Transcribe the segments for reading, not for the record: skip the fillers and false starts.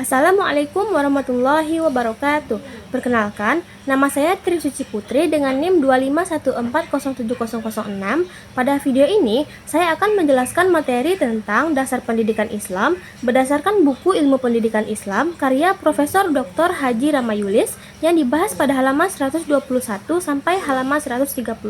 Assalamualaikum warahmatullahi wabarakatuh. Perkenalkan, nama saya Tri Suci Putri dengan NIM 251407006. Pada video ini, saya akan menjelaskan materi tentang dasar pendidikan Islam berdasarkan buku Ilmu Pendidikan Islam karya Profesor Dr. Haji Ramayulis yang dibahas pada halaman 121 sampai halaman 131.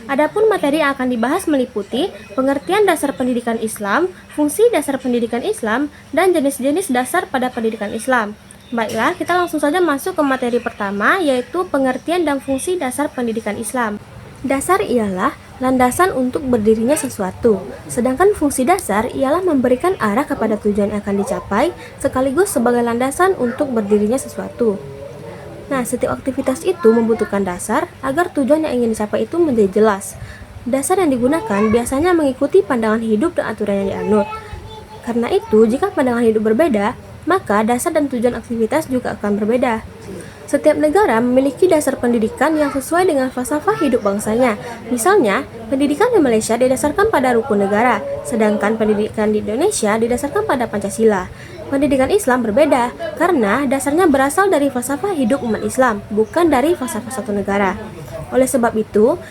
Adapun materi yang akan dibahas meliputi pengertian dasar pendidikan Islam, fungsi dasar pendidikan Islam, dan jenis-jenis dasar pada pendidikan Islam. Baiklah, kita langsung saja masuk ke materi pertama, yaitu pengertian dan fungsi dasar pendidikan Islam. Dasar ialah landasan untuk berdirinya sesuatu, sedangkan fungsi dasar ialah memberikan arah kepada tujuan yang akan dicapai, sekaligus sebagai landasan untuk berdirinya sesuatu. Nah, setiap aktivitas itu membutuhkan dasar agar tujuan yang ingin dicapai itu menjadi jelas. Dasar yang digunakan biasanya mengikuti pandangan hidup dan aturan yang dianut. Karena itu, jika pandangan hidup berbeda, maka dasar dan tujuan aktivitas juga akan berbeda. Setiap negara memiliki dasar pendidikan yang sesuai dengan falsafah hidup bangsanya. Misalnya, pendidikan di Malaysia didasarkan pada rukun negara, sedangkan pendidikan di Indonesia didasarkan pada Pancasila. Pendidikan Islam berbeda karena dasarnya berasal dari falsafah hidup umat Islam, bukan dari falsafah satu negara. Oleh sebab itu,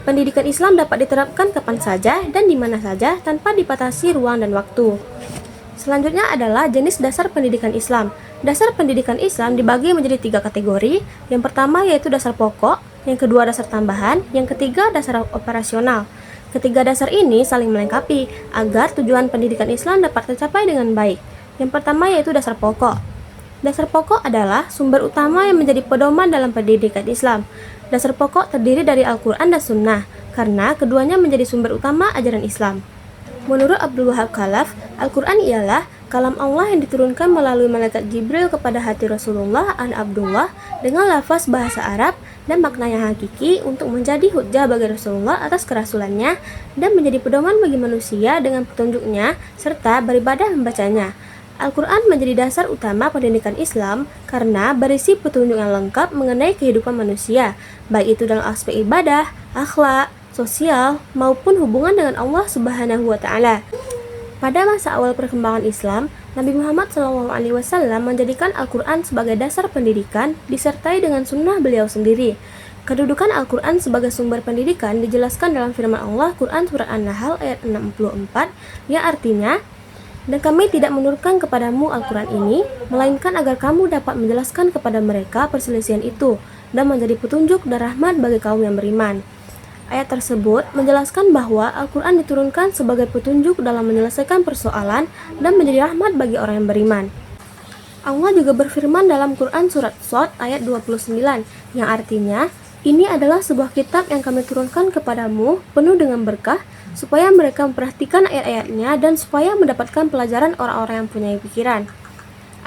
pendidikan Islam dapat diterapkan kapan saja dan di mana saja tanpa dibatasi ruang dan waktu. Selanjutnya adalah jenis dasar pendidikan Islam. Dasar pendidikan Islam dibagi menjadi 3 kategori. Yang pertama yaitu dasar pokok, yang kedua dasar tambahan, yang ketiga dasar operasional. Ketiga dasar ini saling melengkapi agar tujuan pendidikan Islam dapat tercapai dengan baik. Yang pertama yaitu dasar pokok. Dasar pokok adalah sumber utama yang menjadi pedoman dalam pendidikan Islam. Dasar pokok terdiri dari Al-Quran dan Sunnah, karena keduanya menjadi sumber utama ajaran Islam. Menurut Abdul Wahab Khalaf, Al-Quran ialah kalam Allah yang diturunkan melalui malaikat Jibril kepada hati Rasulullah an Abdullah dengan lafaz bahasa Arab dan makna yang hakiki untuk menjadi hujjah bagi Rasulullah atas kerasulannya dan menjadi pedoman bagi manusia dengan petunjuknya serta beribadah membacanya. Al-Quran menjadi dasar utama pendidikan Islam karena berisi petunjuk yang lengkap mengenai kehidupan manusia, baik itu dalam aspek ibadah, akhlak, sosial, maupun hubungan dengan Allah Subhanahu wa Ta'ala. Pada masa awal perkembangan Islam, Nabi Muhammad SAW menjadikan Al-Quran sebagai dasar pendidikan disertai dengan sunnah beliau sendiri. Kedudukan Al-Quran sebagai sumber pendidikan dijelaskan dalam firman Allah Quran Surat An-Nahl ayat 64 yang artinya, dan kami tidak menurunkan kepadamu Al-Quran ini, melainkan agar kamu dapat menjelaskan kepada mereka perselisihan itu, dan menjadi petunjuk dan rahmat bagi kaum yang beriman. Ayat tersebut menjelaskan bahwa Al-Quran diturunkan sebagai petunjuk dalam menyelesaikan persoalan dan menjadi rahmat bagi orang yang beriman. Allah juga berfirman dalam Quran Surat Shad ayat 29, yang artinya, ini adalah sebuah kitab yang kami turunkan kepadamu penuh dengan berkah, supaya mereka memperhatikan ayat-ayatnya dan supaya mendapatkan pelajaran orang-orang yang punya pikiran.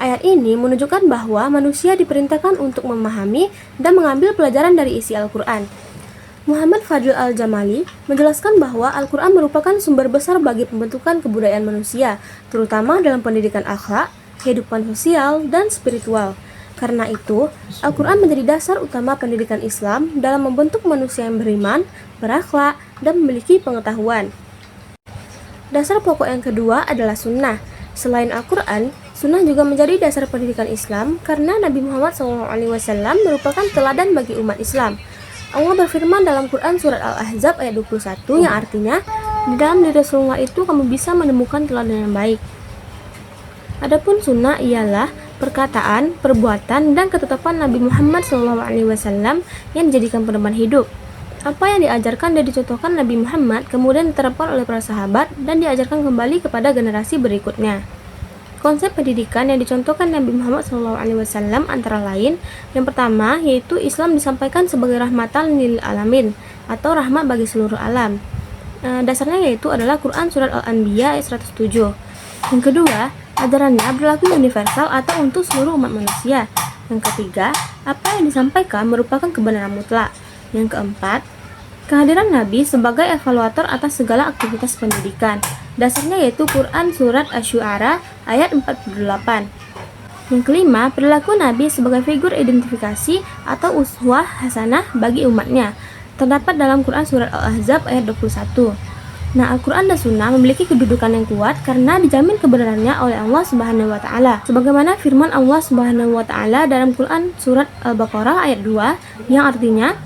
Ayat ini menunjukkan bahwa manusia diperintahkan untuk memahami dan mengambil pelajaran dari isi Al-Quran. Muhammad Fadil Al-Jamali menjelaskan bahwa Al-Quran merupakan sumber besar bagi pembentukan kebudayaan manusia, terutama dalam pendidikan akhlak, kehidupan sosial, dan spiritual. Karena itu, Al-Quran menjadi dasar utama pendidikan Islam dalam membentuk manusia yang beriman, berakhlak, dan memiliki pengetahuan. Dasar pokok yang kedua adalah sunnah. Selain Al-Quran, sunnah juga menjadi dasar pendidikan Islam karena Nabi Muhammad SAW merupakan teladan bagi umat Islam. Allah berfirman dalam Quran Surat Al-Ahzab ayat 21 yang artinya, di dalam diri Rasulullah itu kamu bisa menemukan teladan yang baik. Adapun sunnah ialah perkataan, perbuatan, dan ketetapan Nabi Muhammad SAW yang dijadikan pedoman hidup. Apa yang diajarkan dan dicontohkan Nabi Muhammad kemudian diterapkan oleh para sahabat dan diajarkan kembali kepada generasi berikutnya. Konsep pendidikan yang dicontohkan Nabi Muhammad SAW antara lain, yang pertama yaitu Islam disampaikan sebagai rahmatan lil alamin atau rahmat bagi seluruh alam. Dasarnya yaitu adalah Quran Surat Al-Anbiya ayat 107. Yang kedua, ajarannya berlaku universal atau untuk seluruh umat manusia. Yang ketiga, apa yang disampaikan merupakan kebenaran mutlak. Yang keempat, kehadiran Nabi sebagai evaluator atas segala aktivitas pendidikan. Dasarnya yaitu Quran Surat Asy-Syu'ara ayat 48. Yang kelima, perilaku Nabi sebagai figur identifikasi atau uswah hasanah bagi umatnya. Terdapat dalam Quran Surat Al-Ahzab ayat 21. Nah, Al-Quran dan Sunnah memiliki kedudukan yang kuat karena dijamin kebenarannya oleh Allah Subhanahu wa Ta'ala. Sebagaimana firman Allah Subhanahu wa Ta'ala dalam Quran surat Al-Baqarah ayat 2 yang artinya,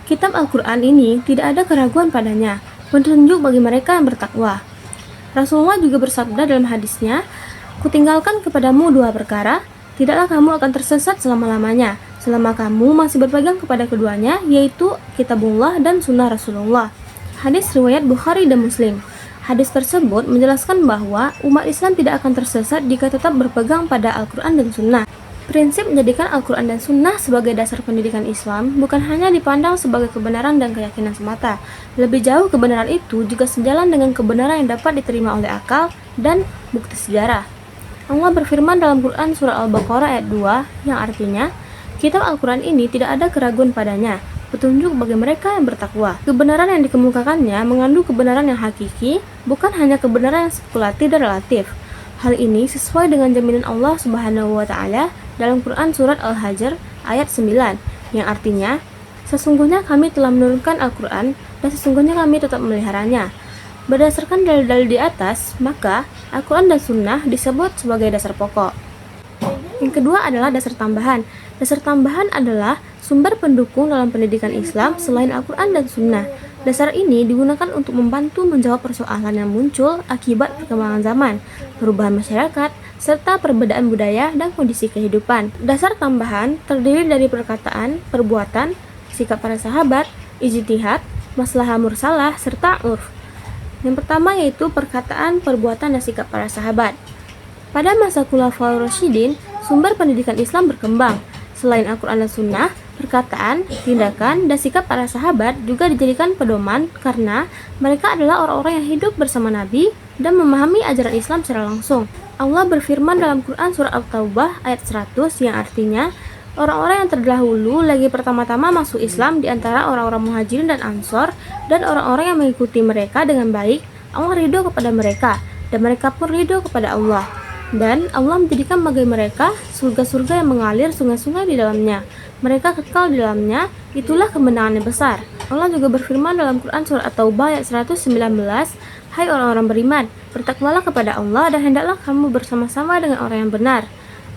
kitab Al-Quran ini tidak ada keraguan padanya, petunjuk bagi mereka yang bertakwa. Rasulullah juga bersabda dalam hadisnya, "Kutinggalkan kepadamu dua perkara, tidaklah kamu akan tersesat selama-lamanya, selama kamu masih berpegang kepada keduanya, yaitu kitabullah dan sunnah Rasulullah." Hadis riwayat Bukhari dan Muslim. Hadis tersebut menjelaskan bahwa umat Islam tidak akan tersesat jika tetap berpegang pada Al-Quran dan Sunnah. Prinsip menjadikan Al-Quran dan Sunnah sebagai dasar pendidikan Islam bukan hanya dipandang sebagai kebenaran dan keyakinan semata. Lebih jauh, kebenaran itu juga sejalan dengan kebenaran yang dapat diterima oleh akal dan bukti sejarah. Allah berfirman dalam Quran surah Al-Baqarah ayat 2 yang artinya, kitab Al-Quran ini tidak ada keraguan padanya, petunjuk bagi mereka yang bertakwa. Kebenaran yang dikemukakannya mengandung kebenaran yang hakiki, bukan hanya kebenaran yang spekulatif dan relatif. Hal ini sesuai dengan jaminan Allah Subhanahu wa Ta'ala dalam Quran surat Al-Hajr ayat 9 yang artinya, sesungguhnya kami telah menurunkan Al-Quran dan sesungguhnya kami tetap memeliharanya. Berdasarkan dalil-dalil di atas, maka Al-Quran dan Sunnah disebut sebagai dasar pokok. Yang kedua adalah dasar tambahan. Dasar tambahan adalah sumber pendukung dalam pendidikan Islam selain Al-Quran dan Sunnah. Dasar ini digunakan untuk membantu menjawab persoalan yang muncul akibat perkembangan zaman, perubahan masyarakat, serta perbedaan budaya dan kondisi kehidupan. Dasar tambahan terdiri dari perkataan, perbuatan, sikap para sahabat, ijtihad, maslahah mursalah, serta urf. Yang pertama yaitu perkataan, perbuatan, dan sikap para sahabat. Pada masa Khulafaur Rasyidin, sumber pendidikan Islam berkembang. Selain Al-Quran dan Sunnah, perkataan, tindakan, dan sikap para sahabat juga dijadikan pedoman karena mereka adalah orang-orang yang hidup bersama Nabi dan memahami ajaran Islam secara langsung. Allah berfirman dalam Quran surah At-Taubah ayat 100 yang artinya, orang-orang yang terdahulu lagi pertama-tama masuk Islam di antara orang-orang Muhajirin dan Ansor dan orang-orang yang mengikuti mereka dengan baik, Allah ridho kepada mereka dan mereka pun ridho kepada Allah. Dan Allah menjadikan bagi mereka surga-surga yang mengalir sungai-sungai di dalamnya. Mereka kekal di dalamnya, itulah kemenangan yang besar. Allah juga berfirman dalam Quran surah At-Taubah ayat 119, "Hai orang-orang beriman, bertakwalah kepada Allah dan hendaklah kamu bersama-sama dengan orang yang benar."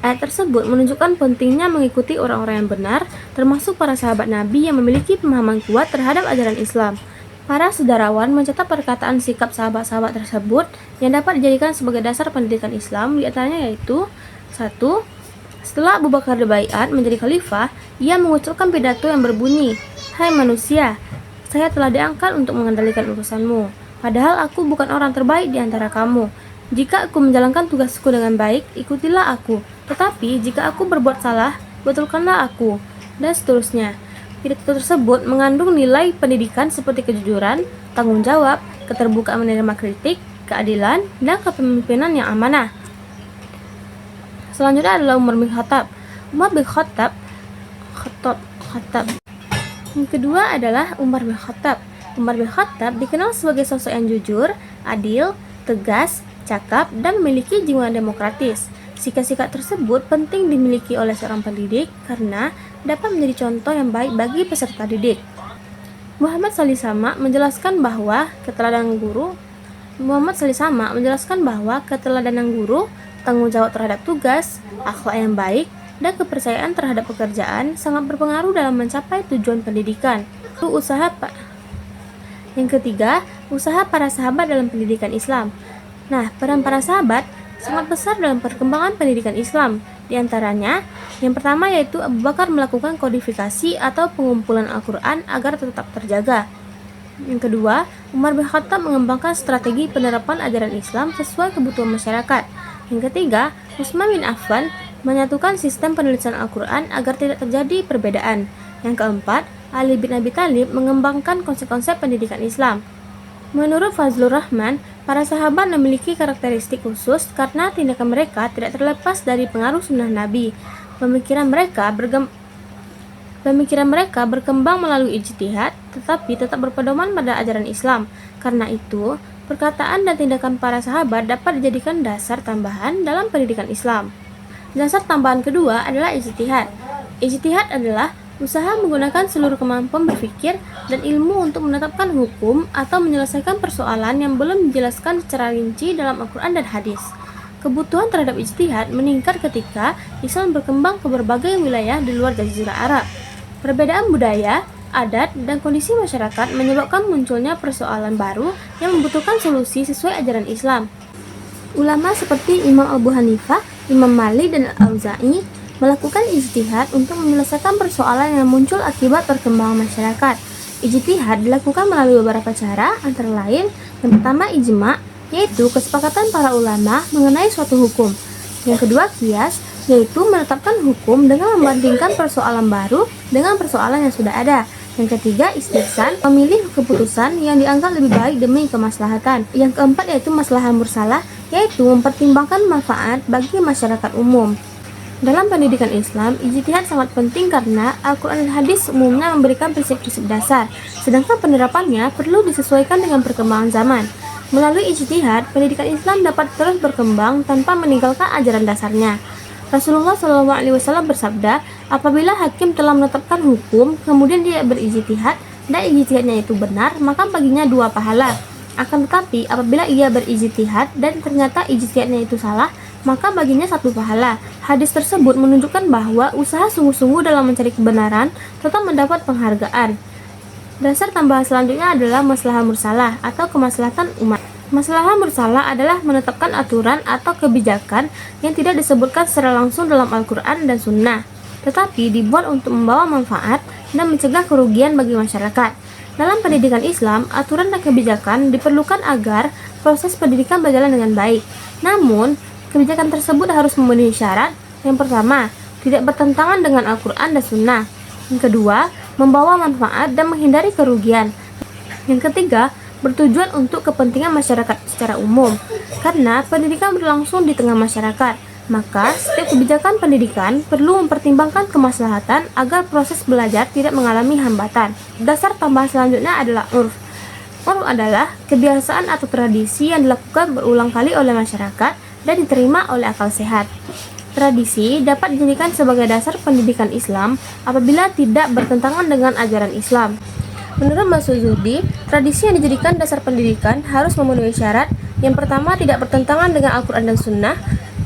Ayat tersebut menunjukkan pentingnya mengikuti orang-orang yang benar, termasuk para sahabat Nabi yang memiliki pemahaman kuat terhadap ajaran Islam. Para sejarawan mencatat perkataan sikap sahabat-sahabat tersebut yang dapat dijadikan sebagai dasar pendidikan Islam, di antaranya yaitu 1. Setelah Abu Bakar dibaiat menjadi khalifah, ia mengucapkan pidato yang berbunyi, "Hai manusia, saya telah diangkat untuk mengendalikan urusanmu, padahal aku bukan orang terbaik di antara kamu. Jika aku menjalankan tugasku dengan baik, ikutilah aku, tetapi jika aku berbuat salah, betulkanlah aku," dan seterusnya. Pidato tersebut mengandung nilai pendidikan seperti kejujuran, tanggung jawab, keterbukaan menerima kritik, keadilan, dan kepemimpinan yang amanah. Selanjutnya adalah Umar bin Khattab. Umar bin Khattab. Yang kedua adalah Umar bin Khattab. Umar bin Khattab dikenal sebagai sosok yang jujur, adil, tegas, cakap, dan memiliki jiwa demokratis. Sikap-sikap tersebut penting dimiliki oleh seorang pendidik karena dapat menjadi contoh yang baik bagi peserta didik. Muhammad Salisama menjelaskan bahwa keteladanan guru, tanggung jawab terhadap tugas, akhlak yang baik, dan kepercayaan terhadap pekerjaan sangat berpengaruh dalam mencapai tujuan pendidikan. Yang ketiga, usaha para sahabat dalam pendidikan Islam. Nah, peran para sahabat sangat besar dalam perkembangan pendidikan Islam. Di antaranya, yang pertama yaitu Abu Bakar melakukan kodifikasi atau pengumpulan Al-Quran agar tetap terjaga. Yang kedua, Umar bin Khattab mengembangkan strategi penerapan ajaran Islam sesuai kebutuhan masyarakat. Yang ketiga, Utsman bin Affan menyatukan sistem penulisan Al-Quran agar tidak terjadi perbedaan. Yang keempat, Ali bin Abi Thalib mengembangkan konsep-konsep pendidikan Islam. Menurut Fazlur Rahman, para sahabat memiliki karakteristik khusus karena tindakan mereka tidak terlepas dari pengaruh sunnah Nabi. Pemikiran mereka berkembang melalui ijtihad, tetapi tetap berpedoman pada ajaran Islam. Karena itu, perkataan dan tindakan para sahabat dapat dijadikan dasar tambahan dalam pendidikan Islam. Dasar tambahan kedua adalah ijtihad. Ijtihad adalah Usaha menggunakan seluruh kemampuan berpikir dan ilmu untuk menetapkan hukum atau menyelesaikan persoalan yang belum dijelaskan secara rinci dalam Al-Quran dan hadis. Kebutuhan terhadap ijtihad meningkat ketika Islam berkembang ke berbagai wilayah di luar Jazirah Arab. Perbedaan budaya, adat, dan kondisi masyarakat menyebabkan munculnya persoalan baru yang membutuhkan solusi sesuai ajaran Islam. Ulama seperti Imam Abu Hanifah, Imam Malik, dan Al-Auza'i melakukan ijtihad untuk menyelesaikan persoalan yang muncul akibat perkembangan masyarakat. Ijtihad dilakukan melalui beberapa cara, antara lain yang pertama ijma', yaitu kesepakatan para ulama mengenai suatu hukum. Yang kedua qiyas, yaitu menetapkan hukum dengan membandingkan persoalan baru dengan persoalan yang sudah ada. Yang ketiga istihsan, memilih keputusan yang dianggap lebih baik demi kemaslahatan. Yang keempat yaitu maslahah mursalah, yaitu mempertimbangkan manfaat bagi masyarakat umum. Dalam pendidikan Islam, ijtihad sangat penting karena Al-Quran dan hadis umumnya memberikan prinsip-prinsip dasar, sedangkan penerapannya perlu disesuaikan dengan perkembangan zaman. Melalui ijtihad, pendidikan Islam dapat terus berkembang tanpa meninggalkan ajaran dasarnya. Rasulullah SAW bersabda, apabila hakim telah menetapkan hukum, kemudian dia berijtihad, dan ijtihadnya itu benar, maka baginya 2 pahala. Akan tetapi, apabila ia berijtihad dan ternyata ijtihadnya itu salah, maka baginya 1 pahala. Hadis tersebut menunjukkan bahwa usaha sungguh-sungguh dalam mencari kebenaran tetap mendapat penghargaan. Dasar tambahan selanjutnya adalah maslahah mursalah atau kemaslahatan umat. Maslahah mursalah adalah menetapkan aturan atau kebijakan yang tidak disebutkan secara langsung dalam Al-Quran dan Sunnah, tetapi dibuat untuk membawa manfaat dan mencegah kerugian bagi masyarakat. Dalam pendidikan Islam, aturan dan kebijakan diperlukan agar proses pendidikan berjalan dengan baik. Namun, kebijakan tersebut harus memenuhi syarat. Yang pertama, tidak bertentangan dengan Al-Quran dan Sunnah. Yang kedua, membawa manfaat dan menghindari kerugian. Yang ketiga, bertujuan untuk kepentingan masyarakat secara umum. Karena pendidikan berlangsung di tengah masyarakat, maka setiap kebijakan pendidikan perlu mempertimbangkan kemaslahatan agar proses belajar tidak mengalami hambatan. Dasar tambahan selanjutnya adalah urf. Urf adalah kebiasaan atau tradisi yang dilakukan berulang kali oleh masyarakat dan diterima oleh akal sehat. Tradisi dapat dijadikan sebagai dasar pendidikan Islam apabila tidak bertentangan dengan ajaran Islam. Menurut Mas Zuhdi, tradisi yang dijadikan dasar pendidikan harus memenuhi syarat. Yang pertama, tidak bertentangan dengan Al-Quran dan Sunnah.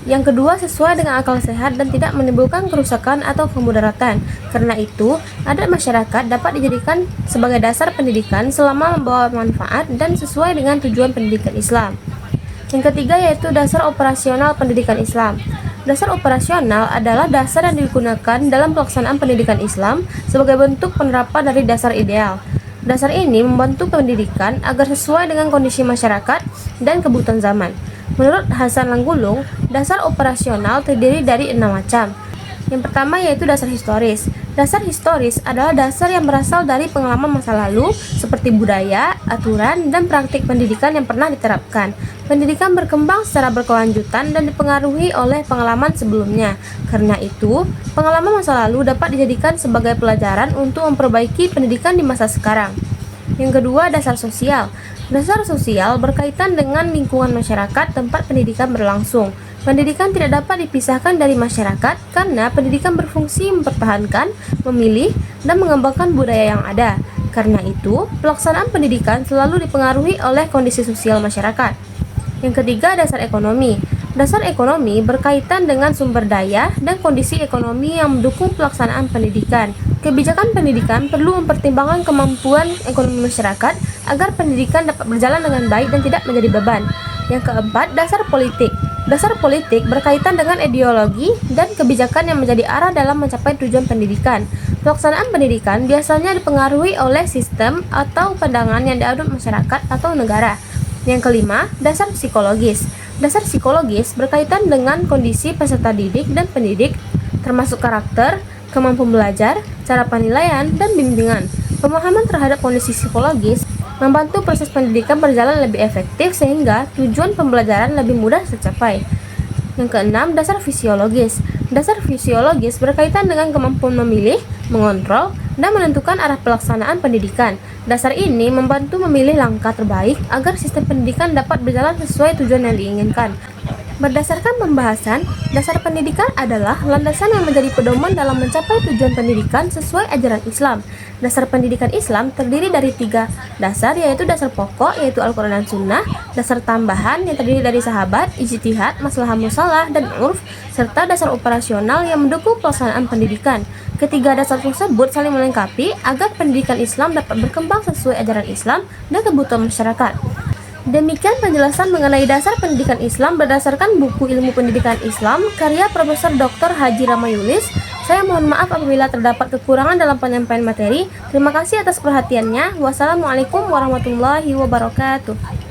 Yang kedua, sesuai dengan akal sehat dan tidak menimbulkan kerusakan atau kemudaratan. Karena itu, adat masyarakat dapat dijadikan sebagai dasar pendidikan selama membawa manfaat dan sesuai dengan tujuan pendidikan Islam. Yang ketiga yaitu dasar operasional pendidikan Islam. Dasar operasional adalah dasar yang digunakan dalam pelaksanaan pendidikan Islam sebagai bentuk penerapan dari dasar ideal. Dasar ini membantu pendidikan agar sesuai dengan kondisi masyarakat dan kebutuhan zaman. Menurut Hasan Langgulung, dasar operasional terdiri dari 6 macam. Yang pertama yaitu dasar historis. Dasar historis adalah dasar yang berasal dari pengalaman masa lalu seperti budaya, aturan, dan praktik pendidikan yang pernah diterapkan. Pendidikan berkembang secara berkelanjutan dan dipengaruhi oleh pengalaman sebelumnya. Karena itu, pengalaman masa lalu dapat dijadikan sebagai pelajaran untuk memperbaiki pendidikan di masa sekarang. Yang kedua, dasar sosial. Dasar sosial berkaitan dengan lingkungan masyarakat tempat pendidikan berlangsung. Pendidikan tidak dapat dipisahkan dari masyarakat karena pendidikan berfungsi mempertahankan, memilih, dan mengembangkan budaya yang ada. Karena itu, pelaksanaan pendidikan selalu dipengaruhi oleh kondisi sosial masyarakat. Yang ketiga, dasar ekonomi. Dasar ekonomi berkaitan dengan sumber daya dan kondisi ekonomi yang mendukung pelaksanaan pendidikan. Kebijakan pendidikan perlu mempertimbangkan kemampuan ekonomi masyarakat agar pendidikan dapat berjalan dengan baik dan tidak menjadi beban. Yang keempat, dasar politik. Dasar politik berkaitan dengan ideologi dan kebijakan yang menjadi arah dalam mencapai tujuan pendidikan. Pelaksanaan pendidikan biasanya dipengaruhi oleh sistem atau pandangan yang diadopsi masyarakat atau negara. Yang kelima, dasar psikologis. Dasar psikologis berkaitan dengan kondisi peserta didik dan pendidik, termasuk karakter, kemampuan belajar, cara penilaian, dan bimbingan. Pemahaman terhadap kondisi psikologis membantu proses pendidikan berjalan lebih efektif sehingga tujuan pembelajaran lebih mudah tercapai. Yang keenam, dasar fisiologis. Dasar fisiologis berkaitan dengan kemampuan memilih, mengontrol, dan menentukan arah pelaksanaan pendidikan. Dasar ini membantu memilih langkah terbaik agar sistem pendidikan dapat berjalan sesuai tujuan yang diinginkan. Berdasarkan pembahasan, dasar pendidikan adalah landasan yang menjadi pedoman dalam mencapai tujuan pendidikan sesuai ajaran Islam. Dasar pendidikan Islam terdiri dari 3 dasar, yaitu dasar pokok, yaitu Al-Quran dan Sunnah, dasar tambahan yang terdiri dari sahabat, ijtihad, maslahah musalah, dan urf, serta dasar operasional yang mendukung pelaksanaan pendidikan. Ketiga dasar tersebut saling melengkapi agar pendidikan Islam dapat berkembang sesuai ajaran Islam dan kebutuhan masyarakat. Demikian penjelasan mengenai dasar pendidikan Islam berdasarkan buku Ilmu Pendidikan Islam karya Profesor Dr. Haji Ramayulis. Saya mohon maaf apabila terdapat kekurangan dalam penyampaian materi. Terima kasih atas perhatiannya. Wassalamualaikum warahmatullahi wabarakatuh.